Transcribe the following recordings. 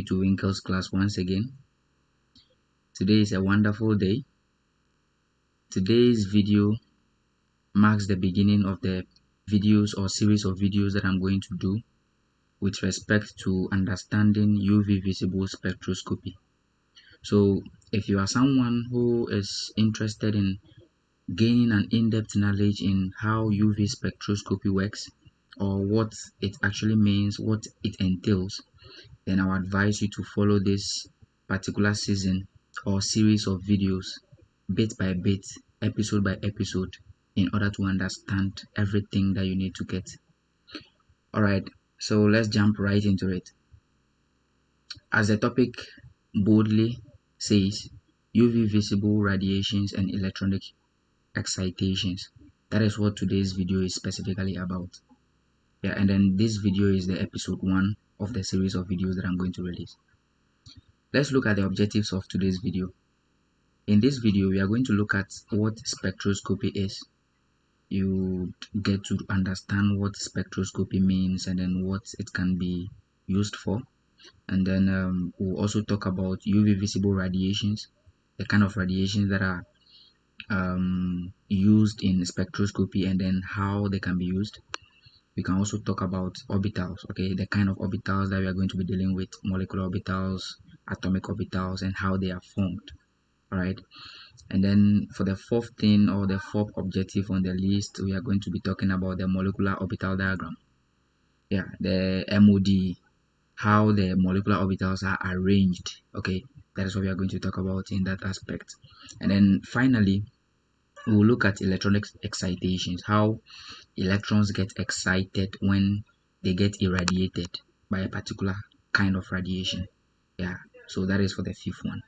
me to Winkle's class once again. Today is a wonderful day. Today's video marks the beginning of the videos or series of videos that I'm going to do with respect to understanding UV visible spectroscopy. So if you are someone who is interested in gaining an in-depth knowledge in how UV spectroscopy works or what it actually means, what it entails, then I would advise you to follow this particular season or series of videos bit by bit, episode by episode, in order to understand everything that you need to get. Alright, so let's jump right into it. As the topic boldly says, UV visible radiations and electronic excitations. That is what today's video is specifically about. Yeah, and then this video is the episode 1 of the series of videos that I'm going to release. Let's look at the objectives of today's video. In this video, we are going to look at what spectroscopy is. You get to understand what spectroscopy means and then what it can be used for. And then we'll also talk about UV visible radiations, the kind of radiations that are used in spectroscopy and then how they can be used. We can also talk about orbitals, okay, the kind of orbitals that we are going to be dealing with, molecular orbitals, atomic orbitals, and how they are formed. All right, and then for the fourth thing or the fourth objective on the list, we are going to be talking about the molecular orbital diagram. Yeah, the MOD, how the molecular orbitals are arranged. Okay, that is what we are going to talk about in that aspect. And then finally, we will look at electronic excitations, how electrons get excited when they get irradiated by a particular kind of radiation. Yeah, so that is for the fifth one.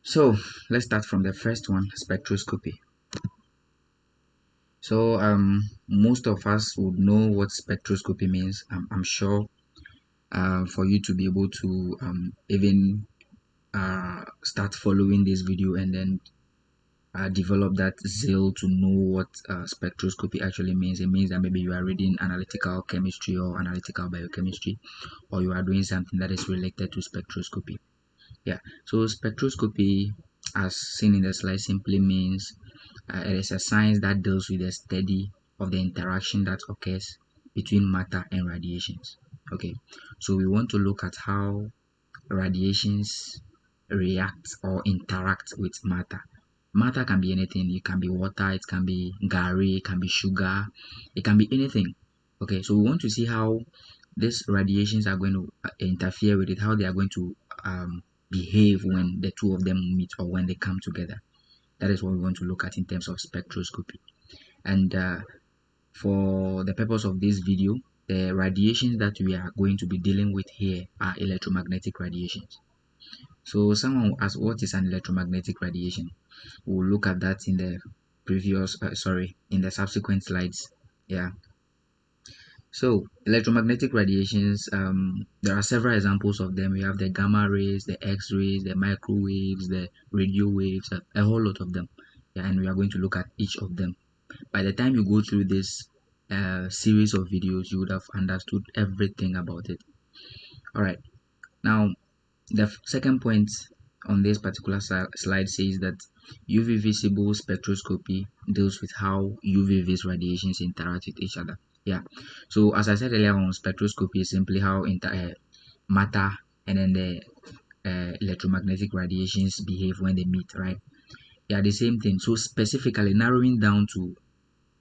So let's start from the first one, spectroscopy. So most of us would know what spectroscopy means. I'm sure for you to be able to even start following this video and then develop that zeal to know what spectroscopy actually means. It means that maybe you are reading analytical chemistry or analytical biochemistry, or you are doing something that is related to spectroscopy. Yeah, so spectroscopy, as seen in the slide, simply means it is a science that deals with the study of the interaction that occurs between matter and radiations. Okay, so we want to look at how radiations react or interact with matter. Matter can be anything. It can be water, it can be gari, it can be sugar, it can be anything. Okay, so we want to see how these radiations are going to interfere with it, how they are going to behave when the two of them meet or when they come together. That is what we want to look at in terms of spectroscopy. And for the purpose of this video, the radiations that we are going to be dealing with here are electromagnetic radiations. So someone will ask, what is an electromagnetic radiation? We'll look at that in the previous in the subsequent slides. Yeah, so electromagnetic radiations, there are several examples of them. We have the gamma rays, the x-rays, the microwaves, the radio waves, a whole lot of them. Yeah, and we are going to look at each of them. By the time you go through this series of videos, you would have understood everything about it. All right, now the second point on this particular slide says that UV visible spectroscopy deals with how UV-Vis radiations interact with each other. Yeah, so as I said earlier on, spectroscopy is simply how matter and then the electromagnetic radiations behave when they meet, right? Yeah, the same thing. So specifically narrowing down to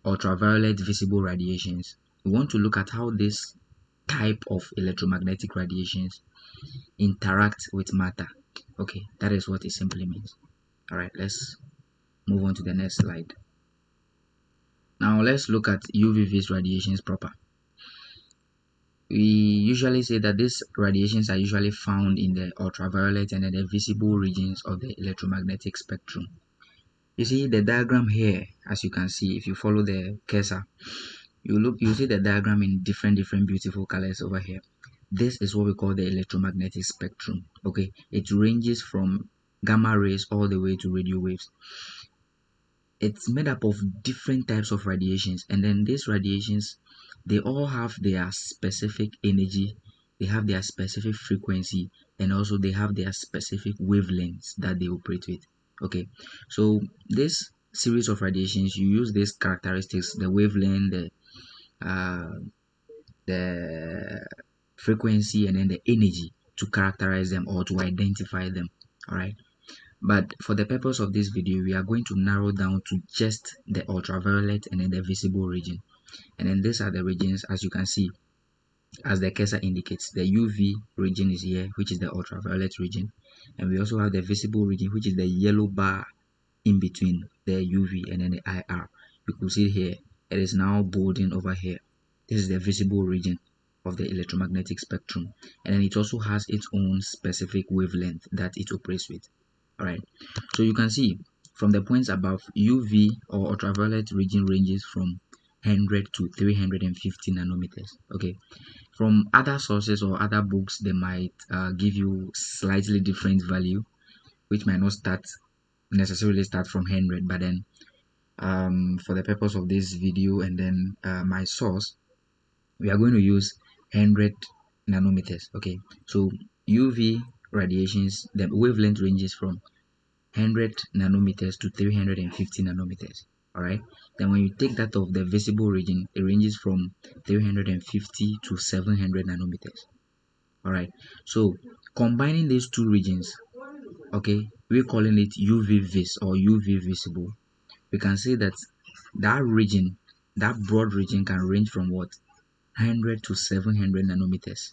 ultraviolet visible radiations, we want to look at how this type of electromagnetic radiations interact with matter. Okay, that is what it simply means. All right, let's move on to the next slide. Now let's look at UV-Vis radiations proper. We usually say that these radiations are usually found in the ultraviolet and the visible regions of the electromagnetic spectrum. You see the diagram here, as you can see, if you follow the cursor, you see the diagram in different beautiful colors over here. This is what we call the electromagnetic spectrum. Okay, it ranges from gamma rays all the way to radio waves. It's made up of different types of radiations, and then these radiations, they all have their specific energy, they have their specific frequency, and also they have their specific wavelengths that they operate with. Okay, so this series of radiations, you use these characteristics, the wavelength, uh, the frequency, and then the energy to characterize them or to identify them. All right, but for the purpose of this video, we are going to narrow down to just the ultraviolet and then the visible region. And then these are the regions, as you can see, as the cursor indicates. The UV region is here, which is the ultraviolet region, and we also have the visible region, which is the yellow bar in between the UV and then the IR. You could see here, it is now bolding over here. This is the visible region of the electromagnetic spectrum, and then it also has its own specific wavelength that it operates with. All right, so you can see from the points above, UV or ultraviolet region ranges from 100 to 350 nanometers. Okay, from other sources or other books, they might give you slightly different value, which might not necessarily start from 100, but then for the purpose of this video and then my source, we are going to use 100 nanometers. Okay, so UV radiations, the wavelength ranges from 100 nanometers to 350 nanometers. All right, then when you take that of the visible region, it ranges from 350 to 700 nanometers. All right, so combining these two regions, okay, we're calling it UV-Vis or UV visible. We can say that that region, that broad region, can range from what, 100 to 700 nanometers.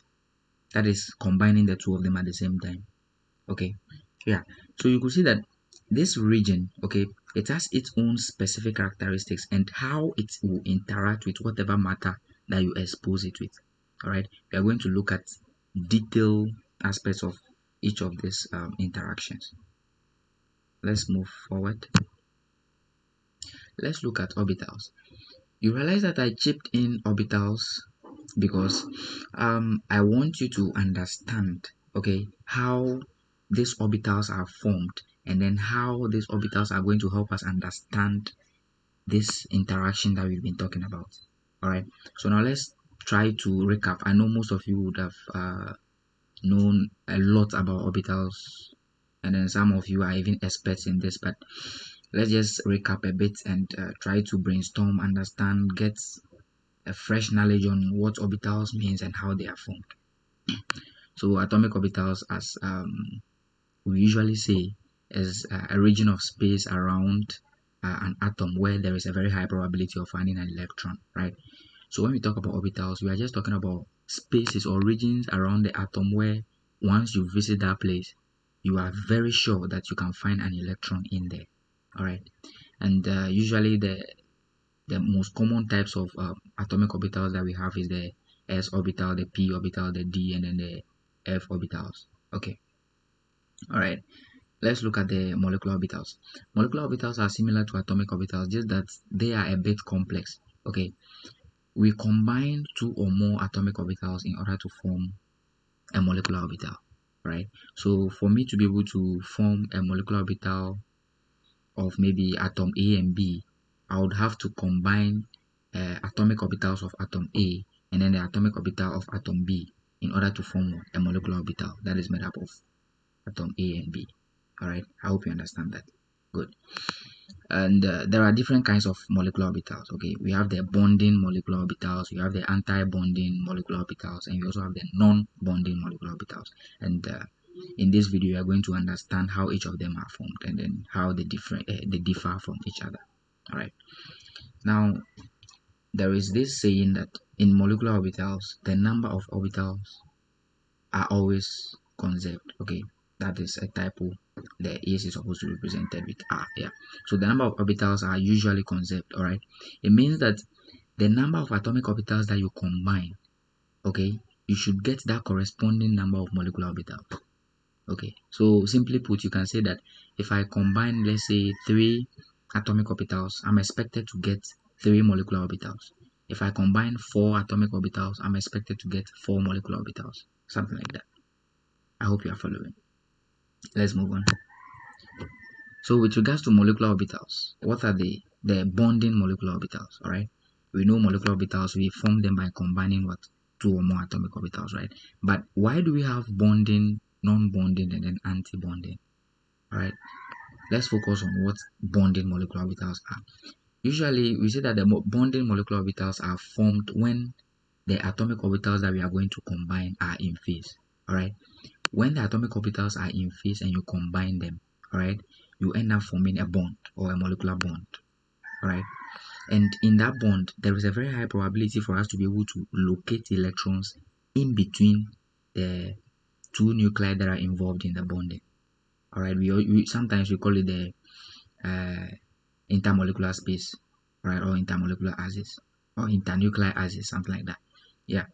That is combining the two of them at the same time. Okay, yeah, so you could see that this region, okay, it has its own specific characteristics and how it will interact with whatever matter that you expose it with. All right, we are going to look at detailed aspects of each of these interactions. Let's move forward. Let's look at orbitals. You realize that I chipped in orbitals because I want you to understand, okay, how these orbitals are formed, and then how these orbitals are going to help us understand this interaction that we've been talking about. All right, so now let's try to recap. I know most of you would have known a lot about orbitals, and then some of you are even experts in this, but let's just recap a bit and try to brainstorm, understand, get a fresh knowledge on what orbitals means and how they are formed. So atomic orbitals, as we usually say, is a region of space around an atom where there is a very high probability of finding an electron, right? So when we talk about orbitals, we are just talking about spaces or regions around the atom where once you visit that place, you are very sure that you can find an electron in there. All right, and usually the most common types of atomic orbitals that we have is the s orbital, the p orbital, the d, and then the f orbitals. Okay, all right, let's look at the molecular orbitals. Molecular orbitals are similar to atomic orbitals, just that they are a bit complex. Okay, we combine two or more atomic orbitals in order to form a molecular orbital, right? So for me to be able to form a molecular orbital of maybe atom A and B, I would have to combine atomic orbitals of atom A and then the atomic orbital of atom B in order to form a molecular orbital that is made up of atom A and B. All right, I hope you understand that. Good. And there are different kinds of molecular orbitals. Okay, we have the bonding molecular orbitals, we have the anti-bonding molecular orbitals, and we also have the non-bonding molecular orbitals. And in this video, we are going to understand how each of them are formed and then how they differ from each other. All right. Now, there is this saying that in molecular orbitals, the number of orbitals are always conserved. Okay, that is a typo. The S is supposed to be represented with R. Yeah. So the number of orbitals are usually conserved. All right. It means that the number of atomic orbitals that you combine, okay, you should get that corresponding number of molecular orbitals. Okay, so simply put, you can say that if I combine, let's say, 3 atomic orbitals, I'm expected to get 3 molecular orbitals. If I combine 4 atomic orbitals, I'm expected to get 4 molecular orbitals, something like that. I hope you are following. Let's move on. So with regards to molecular orbitals, what are the bonding molecular orbitals? All right, we know molecular orbitals, we form them by combining what, two or more atomic orbitals, right? But why do we have bonding, non-bonding, and then anti-bonding? All right, let's focus on what bonding molecular orbitals are. Usually, we say that the bonding molecular orbitals are formed when the atomic orbitals that we are going to combine are in phase. All right, when the atomic orbitals are in phase and you combine them, all right, you end up forming a bond or a molecular bond. All right, and in that bond, there is a very high probability for us to be able to locate electrons in between the two nuclei that are involved in the bonding. All right, we sometimes we call it the intermolecular space, right, or intermolecular axis, or internuclear axis, something like that. Yeah.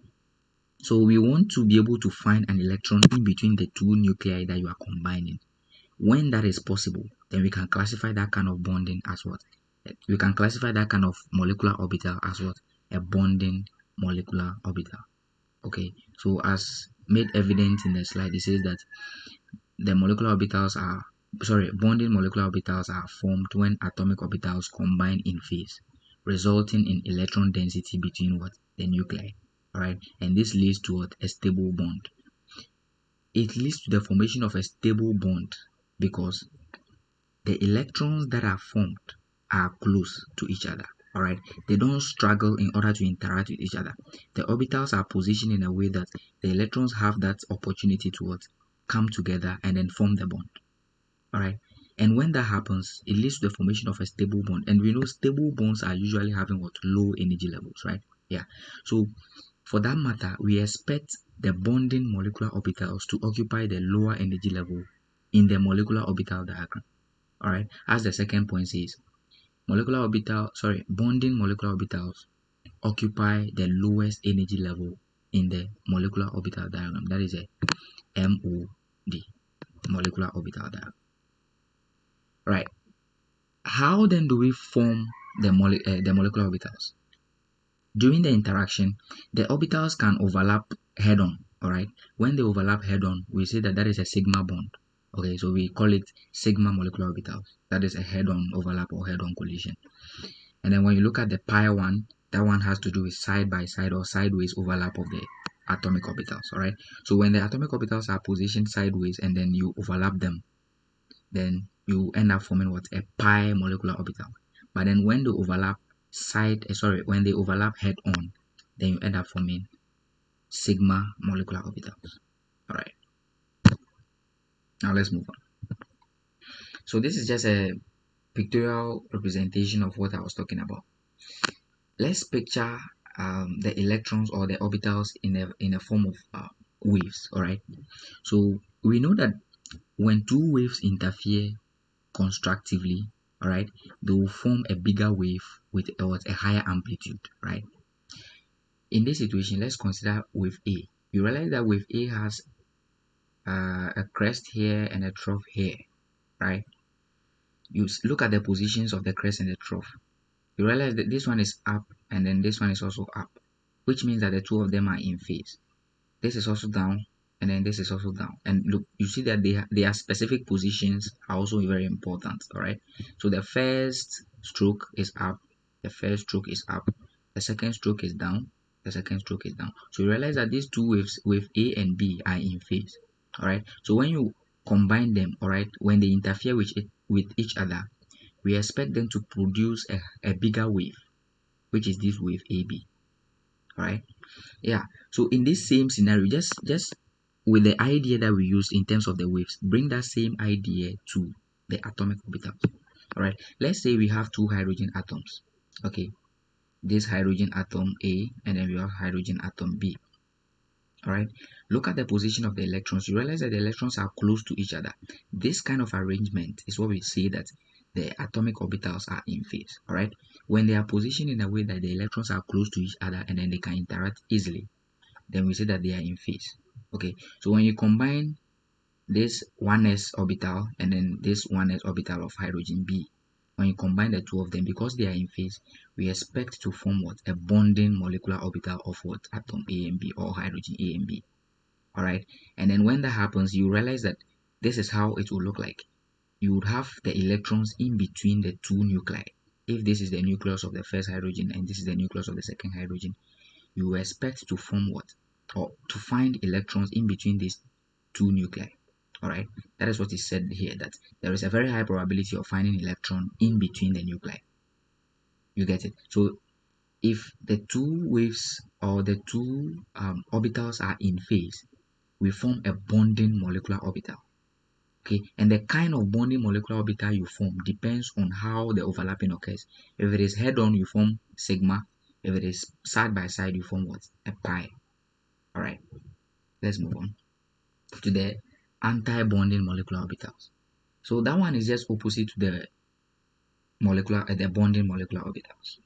So we want to be able to find an electron in between the two nuclei that you are combining. When that is possible, then we can classify that kind of bonding as what? We can classify that kind of molecular orbital as what? A bonding molecular orbital. Okay, so as made evident in the slide, it says that the molecular orbitals are, bonding molecular orbitals are formed when atomic orbitals combine in phase, resulting in electron density between what? The nuclei. Alright, and this leads to what? A stable bond. It leads to the formation of a stable bond because the electrons that are formed are close to each other. All right, they don't struggle in order to interact with each other. The orbitals are positioned in a way that the electrons have that opportunity to what? Come together and then form the bond. All right, and when that happens, it leads to the formation of a stable bond. And we know stable bonds are usually having what? Low energy levels, right? Yeah. So for that matter, we expect the bonding molecular orbitals to occupy the lower energy level in the molecular orbital diagram. All right, as the second point says, bonding molecular orbitals occupy the lowest energy level in the molecular orbital diagram. That is a MOD, molecular orbital diagram. Right. How then do we form the molecular orbitals? During the interaction, the orbitals can overlap head-on. All right. When they overlap head-on, we say that is a sigma bond. Okay, so we call it sigma molecular orbitals. That is a head-on overlap or head-on collision. And then when you look at the pi one, that one has to do with side by side or sideways overlap of the atomic orbitals. All right. So when the atomic orbitals are positioned sideways and then you overlap them, then you end up forming what? A pi molecular orbital. But then when they overlap when they overlap head on, then you end up forming sigma molecular orbitals. All right. Now let's move on. So this is just a pictorial representation of what I was talking about. Let's picture the electrons or the orbitals in a form of waves. All right. So we know that when two waves interfere constructively, all right, they will form a bigger wave with a higher amplitude, right? In this situation, let's consider wave A. You realize that wave A has a crest here and a trough here, right? You look at the positions of the crest and the trough. You realize that this one is up and then this one is also up, which means that the two of them are in phase. This is also down and then this is also down. And look, you see that their specific positions are also very important. All right, so the first stroke is up, the first stroke is up, the second stroke is down, the second stroke is down. So you realize that these two waves, wave A and B, are in phase. All right, so when you combine them, all right, when they interfere with each other, we expect them to produce a bigger wave, which is this wave AB. All right, yeah. So in this same scenario, just with the idea that we used in terms of the waves, bring that same idea to the atomic orbitals. All right, let's say we have two hydrogen atoms. Okay, this hydrogen atom A and then we have hydrogen atom B. All right, look at the position of the electrons. You realize that the electrons are close to each other. This kind of arrangement is what we say that the atomic orbitals are in phase. All right, when they are positioned in a way that the electrons are close to each other and then they can interact easily, then we say that they are in phase. Okay, so when you combine this 1s orbital and then this 1s orbital of hydrogen B, when you combine the two of them, because they are in phase, we expect to form what? A bonding molecular orbital of what? Atom A and B, or hydrogen A and B. All right, and then when that happens, you realize that this is how it will look like. You would have the electrons in between the two nuclei. If this is the nucleus of the first hydrogen and this is the nucleus of the second hydrogen, you expect to form what? Or to find electrons in between these two nuclei. All right, that is what is said here, that there is a very high probability of finding electron in between the nuclei. You get it? So if the two waves or the two orbitals are in phase, we form a bonding molecular orbital. Okay, and the kind of bonding molecular orbital you form depends on how the overlapping occurs. If it is head-on, you form sigma. If it is side by side, you form what? A pi. All right, let's move on to the anti-bonding molecular orbitals. So that one is just opposite to the bonding molecular orbitals.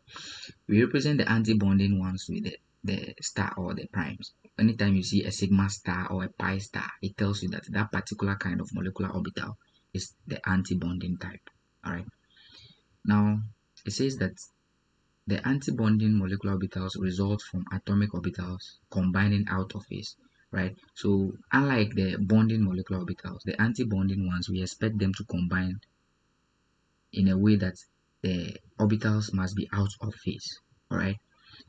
We represent the anti-bonding ones with the star or the primes. Anytime you see a sigma star or a pi star, it tells you that that particular kind of molecular orbital is the anti-bonding type. All right. Now, it says that the anti-bonding molecular orbitals result from atomic orbitals combining out of phase, right? So, unlike the bonding molecular orbitals, the anti-bonding ones, we expect them to combine in a way that the orbitals must be out of phase, all right?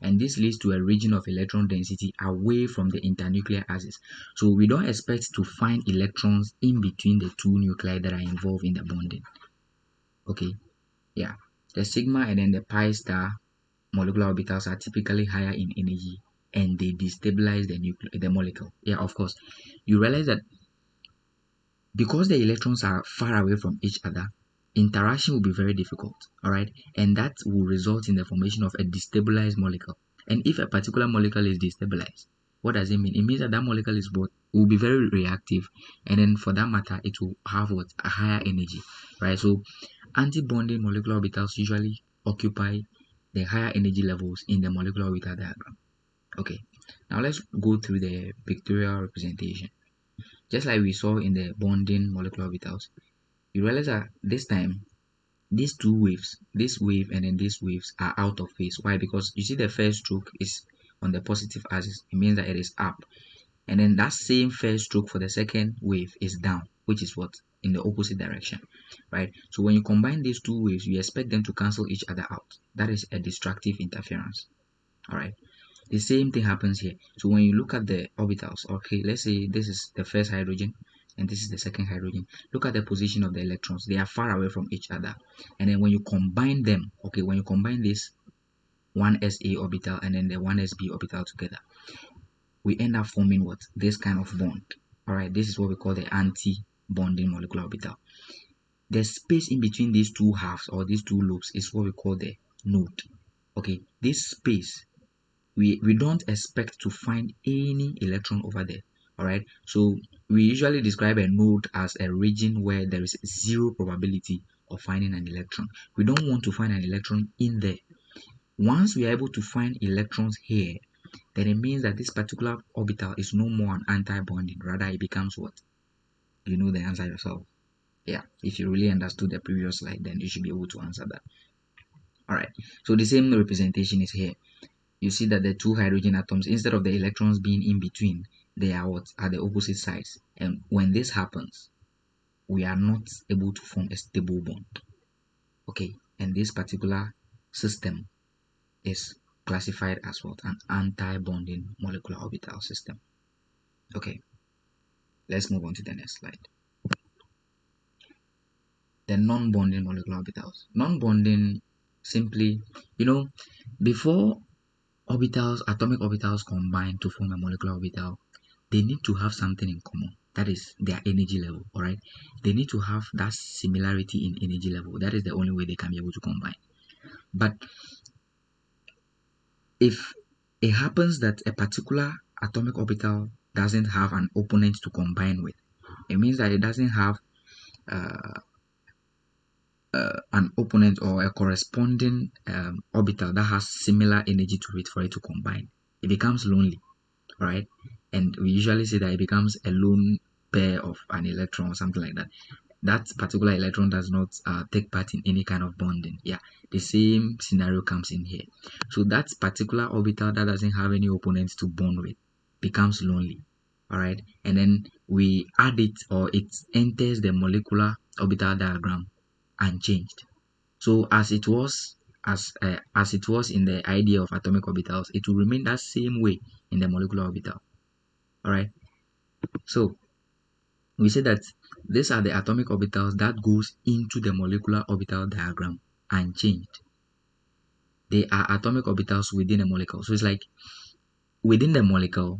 And this leads to a region of electron density away from the internuclear axis. So we don't expect to find electrons in between the two nuclei that are involved in the bonding. Okay, yeah. The sigma and then the pi star molecular orbitals are typically higher in energy and they destabilize the molecule. Yeah, of course. You realize that because the electrons are far away from each other, interaction will be very difficult, all right? And that will result in the formation of a destabilized molecule. And if a particular molecule is destabilized, what does it mean? It means that that molecule will be very reactive, and then for that matter, it will have what? A higher energy, right? So anti-bonding molecular orbitals usually occupy the higher energy levels in the molecular orbital diagram. Okay, now let's go through the pictorial representation. Just like we saw in the bonding molecular orbitals, you realize that this time these two waves, this wave and then these waves, are out of phase. Why? Because you see the first stroke is on the positive axis. It means that it is up, and then that same first stroke for the second wave is down, which is what? In the opposite direction, right? So when you combine these two waves, you expect them to cancel each other out. That is a destructive interference. All right, the same thing happens here. So when you look at the orbitals, okay, let's say this is the first hydrogen and this is the second hydrogen. Look at the position of the electrons. They are far away from each other. And then when you combine them, okay, when you combine this 1s-a orbital and then the 1s-b orbital together, we end up forming what? This kind of bond. All right, this is what we call the anti-bonding molecular orbital. The space in between these two halves or these two lobes is what we call the node. Okay, this space, we don't expect to find any electron over there. All right, so we usually describe a node as a region where there is zero probability of finding an electron. We don't want to find an electron in there. Once we are able to find electrons here, then it means that this particular orbital is no more an anti-bonding, rather it becomes what? You know the answer yourself. Yeah, if you really understood the previous slide, then you should be able to answer that. All right, so the same representation is here. You see that the two hydrogen atoms, instead of the electrons being in between, they are what? At the opposite sides. And when this happens, we are not able to form a stable bond. Okay, and this particular system is classified as what? An anti-bonding molecular orbital system. Okay, let's move on to the next slide. The non-bonding molecular orbitals. Non-bonding, simply, before atomic orbitals combine to form a molecular orbital, they need to have something in common. That is their energy level, all right? They need to have that similarity in energy level. That is the only way they can be able to combine. But if it happens that a particular atomic orbital doesn't have an opponent to combine with, it means that it doesn't have an opponent or a corresponding orbital that has similar energy to it for it to combine. It becomes lonely, right? And we usually say that it becomes a lone pair of an electron or something like that. That particular electron does not take part in any kind of bonding. Yeah, the same scenario comes in here. So that particular orbital that doesn't have any opponents to bond with becomes lonely, all right? And then we add it, or it enters the molecular orbital diagram unchanged. So as it was as it was in the idea of atomic orbitals, it will remain that same way in the molecular orbital. All right. So we say that these are the atomic orbitals that goes into the molecular orbital diagram unchanged. They are atomic orbitals within a molecule. So it's like within the molecule,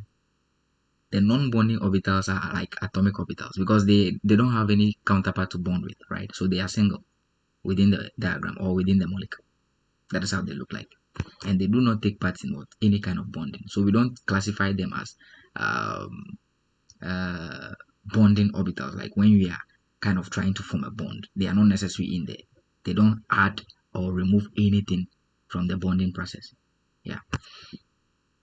the non-bonding orbitals are like atomic orbitals because they don't have any counterpart to bond with, right? So they are single within the diagram or within the molecule. That is how they look like. And they do not take part in what any kind of bonding. So we don't classify them as um, bonding orbitals. Like when we are kind of trying to form a bond, they are not necessary in there. They don't add or remove anything from the bonding process. Yeah.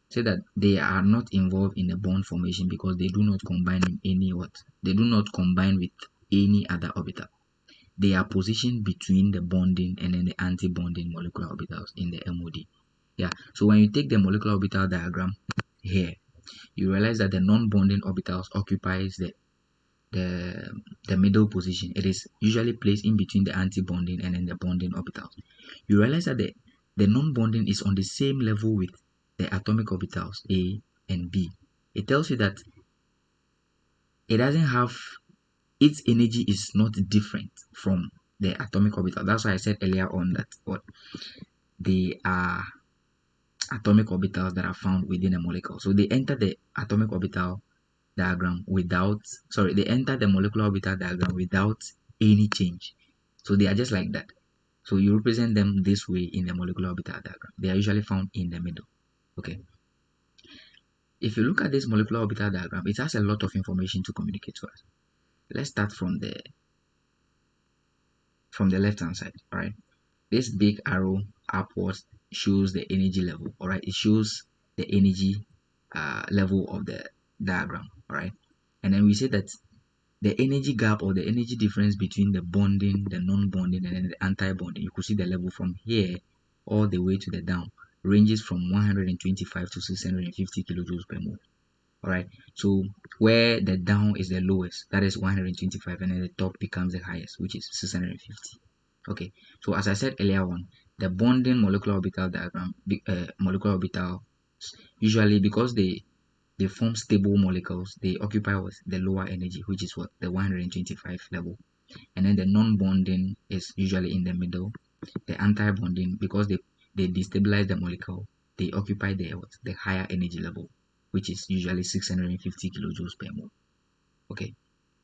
Say that they are not involved in the bond formation because they do not combine in any what? They do not combine with any other orbital. They are positioned between the bonding and then the anti-bonding molecular orbitals in the MOD. Yeah. So when you take the molecular orbital diagram here, you realize that the non-bonding orbitals occupies the the middle position. It is usually placed in between the anti-bonding and then the bonding orbitals. You realize that the non-bonding is on the same level with the atomic orbitals A and B. It tells you that it doesn't have, its energy is not different from the atomic orbital. That's why I said earlier on that what they are atomic orbitals that are found within a molecule. So they enter the atomic orbital diagram without, sorry, they enter the molecular orbital diagram without any change. So they are just like that. So you represent them this way in the molecular orbital diagram. They are usually found in the middle. Okay. If you look at this molecular orbital diagram, it has a lot of information to communicate to us. Let's start from the left hand side. All right. This big arrow upwards shows the energy level. All right. It shows the energy level of the diagram. All right. And then we say that the energy gap or the energy difference between the bonding, the non-bonding, and then the anti-bonding, you could see the level from here all the way to the down, ranges from 125 to 650 kilojoules per mole. All right. So where the down is the lowest, that is 125, and then the top becomes the highest, which is 650. Okay. So as I said earlier on, the bonding molecular orbital diagram, molecular orbital, usually because they form stable molecules, they occupy what the lower energy, which is what the 125 level, and then the non-bonding is usually in the middle. The anti-bonding, because they destabilize the molecule, they occupy the higher energy level, which is usually 650 kilojoules per mole. Okay,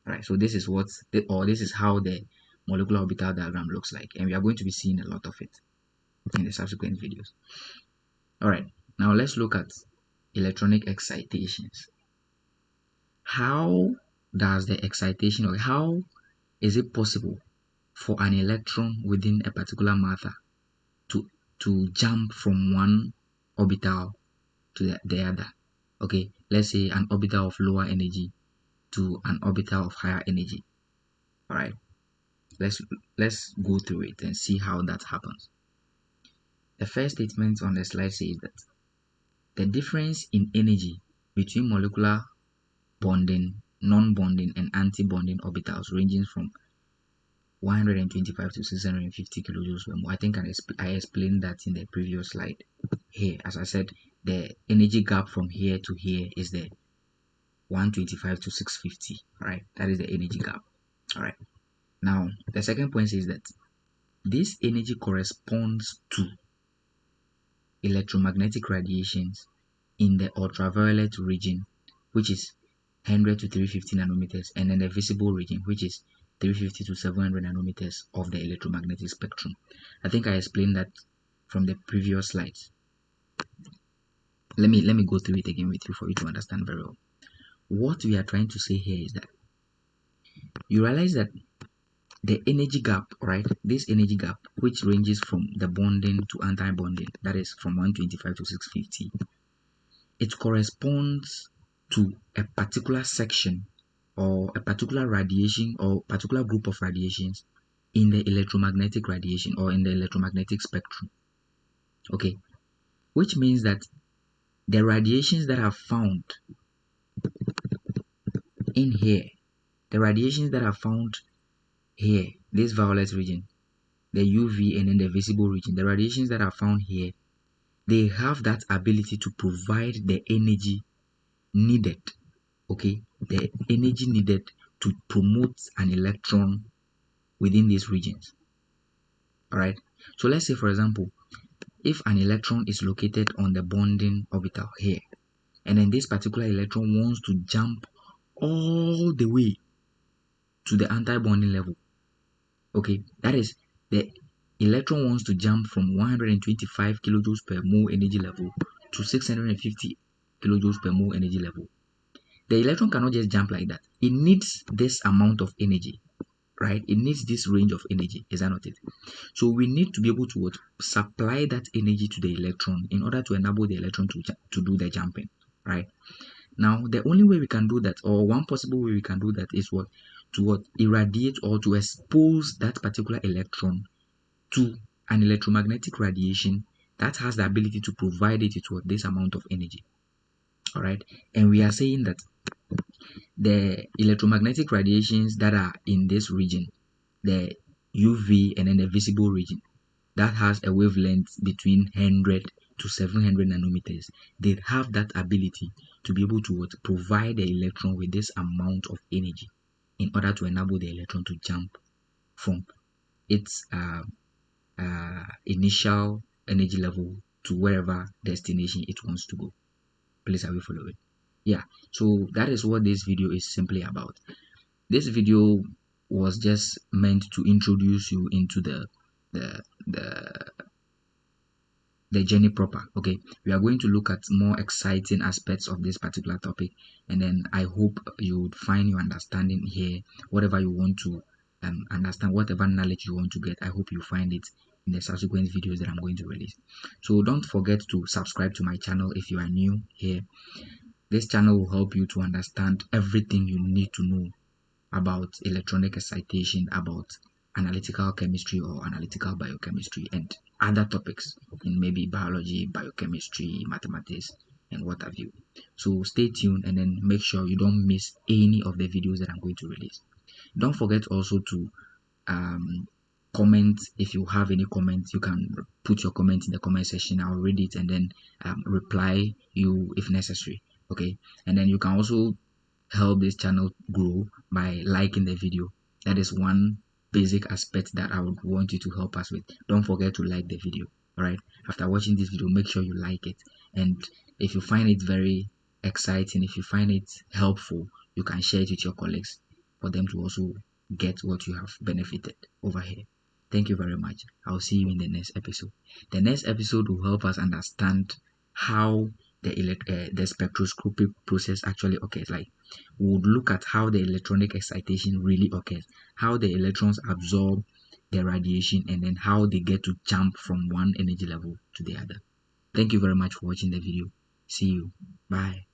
all right. So this is this is how the molecular orbital diagram looks like, and we are going to be seeing a lot of it in the subsequent videos. All right, now let's look at electronic excitations. How does the excitation, or how is it possible for an electron within a particular matter to jump from one orbital to the other? Okay, let's say an orbital of lower energy to an orbital of higher energy. All right, let's go through it and see how that happens. The first statement on the slide says that the difference in energy between molecular bonding, non-bonding, and anti-bonding orbitals ranging from 125 to 650 kilojoules per mole. I think I explained that in the previous slide. Here, as I said, the energy gap from here to here is the 125 to 650. All right, that is the energy gap. All right. Now, the second point is that this energy corresponds to electromagnetic radiations in the ultraviolet region, which is 100 to 350 nanometers, and then the visible region, which is 350 to 700 nanometers of the electromagnetic spectrum. I think I explained that from the previous slides. Let me go through it again with you for you to understand very well. What we are trying to say here is that you realize that the energy gap, right? This energy gap, which ranges from the bonding to anti-bonding, that is from 125 to 650, it corresponds to a particular section or a particular radiation or particular group of radiations in the electromagnetic radiation or in the electromagnetic spectrum. Okay, which means that the radiations that are found in here, the radiations that are found here, this violet region, the UV, and then the visible region, the radiations that are found here, they have that ability to provide the energy needed, okay, the energy needed to promote an electron within these regions. All right. So let's say, for example, if an electron is located on the bonding orbital here, and then this particular electron wants to jump all the way to the anti-bonding level, okay, that is, the electron wants to jump from 125 kilojoules per mole energy level to 650 kilojoules per mole energy level. The electron cannot just jump like that. It needs this amount of energy, right? It needs this range of energy. Is that not it? So we need to be able to supply that energy to the electron in order to enable the electron to do the jumping, right? Now, the only way we can do that, or one possible way we can do that, is to irradiate or to expose that particular electron to an electromagnetic radiation that has the ability to provide it with this amount of energy. All right, and we are saying that the electromagnetic radiations that are in this region, the UV and then the visible region, that has a wavelength between 100 to 700 nanometers, they have that ability to be able to provide the electron with this amount of energy in order to enable the electron to jump from its initial energy level to wherever destination it wants to go. Please, have you followed it? Yeah, so that is what this video is simply about. This video was just meant to introduce you into the journey proper. Okay, we are going to look at more exciting aspects of this particular topic, and then I hope you would find your understanding here. Whatever you want to understand, whatever knowledge you want to get, I hope you find it in the subsequent videos that I'm going to release. So don't forget to subscribe to my channel if you are new here. This channel will help you to understand everything you need to know about electronic excitation, about analytical chemistry or analytical biochemistry, and other topics in maybe biology, biochemistry, mathematics, and what have you. So stay tuned and then make sure you don't miss any of the videos that I'm going to release. Don't forget also to comment. If you have any comments, you can put your comment in the comment section. I'll read it and then reply you if necessary. Okay, and then you can also help this channel grow by liking the video. That is one basic aspect that I would want you to help us with. Don't forget to like the video. All right, after watching this video, make sure you like it, and if you find it very exciting, if you find it helpful, you can share it with your colleagues for them to also get what you have benefited over here. Thank you very much. I'll see you in the next episode. The next episode will help us understand how the spectroscopy process actually occurs. Like, we would look at how the electronic excitation really occurs, how the electrons absorb the radiation, and then how they get to jump from one energy level to the other. Thank you very much for watching the video. See you. Bye.